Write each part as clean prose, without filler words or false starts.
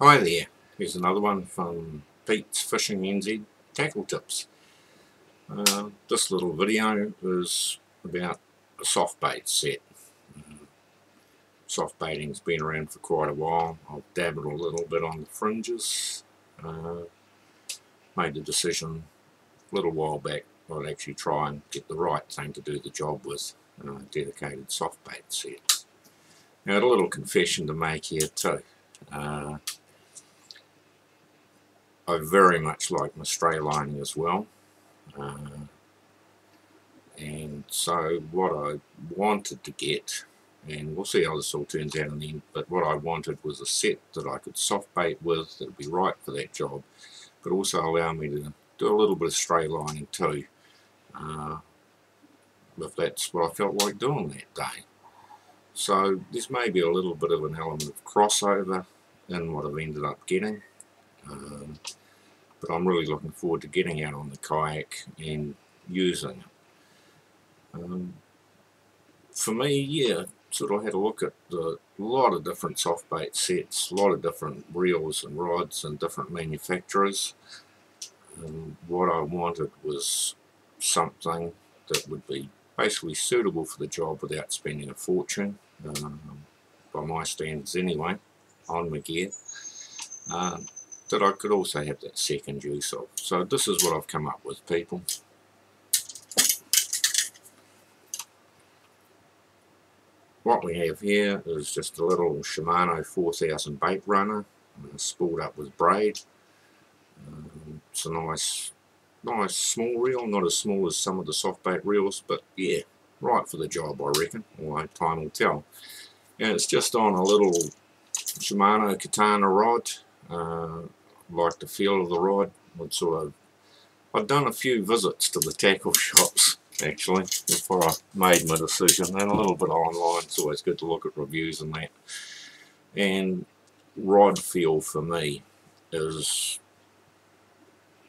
Hi there, here's another one from Pete's Fishing NZ Tackle Tips. This little video is about a soft bait set. Soft baiting's been around for quite a while. I've dabbled a little bit on the fringes. Made the decision a little while back I'd actually try and get the right thing to do the job with, a dedicated soft bait set. Now, I had a little confession to make here too. I very much like my straylining as well, and so what I wanted to get, and we'll see how this all turns out in the end, but what I wanted was a set that I could soft bait with that would be right for that job, but also allow me to do a little bit of straylining too, if that's what I felt like doing that day. So there's maybe a little bit of an element of crossover in what I've ended up getting. But I'm really looking forward to getting out on the kayak and using it. For me, yeah, sort of had a look at a lot of different soft bait sets, a lot of different reels and rods and different manufacturers. What I wanted was something that would be basically suitable for the job without spending a fortune, by my standards anyway, on my gear. That I could also have that second use of. So this is what I've come up with, people. What we have here is just a little Shimano 4000 Baitrunner, spooled up with braid. It's a nice small reel, not as small as some of the soft bait reels, but yeah, right for the job, I reckon. Although time will tell. And it's just on a little Shimano Catana rod. Like the feel of the rod. I'd done a few visits to the tackle shops actually before I made my decision, and a little bit online. It's always good to look at reviews and that. And rod feel for me is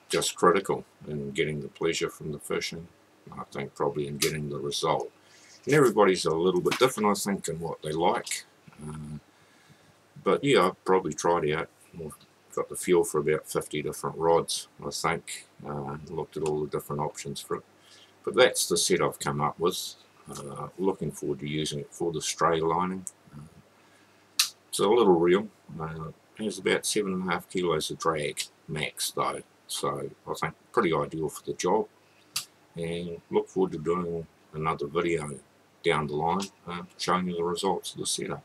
just critical in getting the pleasure from the fishing. I think probably in getting the result. And everybody's a little bit different, I think, in what they like. But yeah, I've probably tried out. Got the feel for about 50 different rods, I think. Looked at all the different options for it. But that's the set I've come up with. Looking forward to using it for the straylining. It's a little reel. It has about 7.5 kilos of drag max though. So I think pretty ideal for the job. And look forward to doing another video down the line showing you the results of the setup.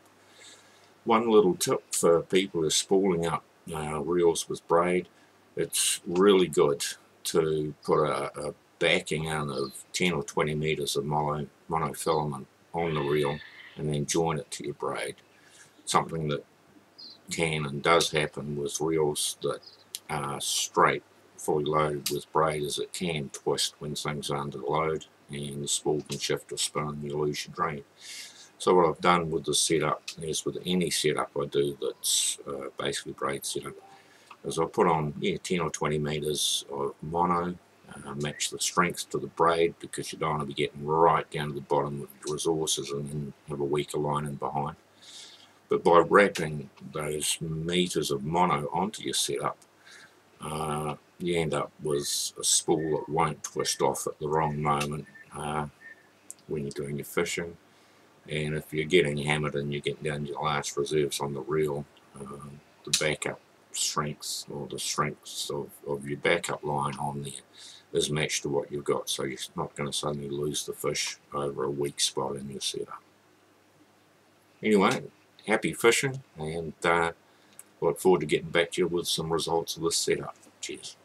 One little tip for people is spooling up reels with braid. It's really good to put a backing in of 10 or 20 meters of monofilament on the reel and then join it to your braid. Something that can and does happen with reels that are straight, fully loaded with braid, is it can twist when things are under load and the spool can shift or spin and you lose your drain. So what I've done with the setup, as with any setup I do that's basically braid setup, is I put on 10 or 20 meters of mono, match the strength to the braid, because you don't want to be getting right down to the bottom of your resources and then have a weaker line in behind. But by wrapping those meters of mono onto your setup, you end up with a spool that won't twist off at the wrong moment when you're doing your fishing. And if you're getting hammered and you're getting down to your last reserves on the reel, the backup strength, or the strengths of your backup line on there is matched to what you've got, so you're not going to suddenly lose the fish over a weak spot in your setup. Anyway, happy fishing, and look forward to getting back to you with some results of this setup. Cheers.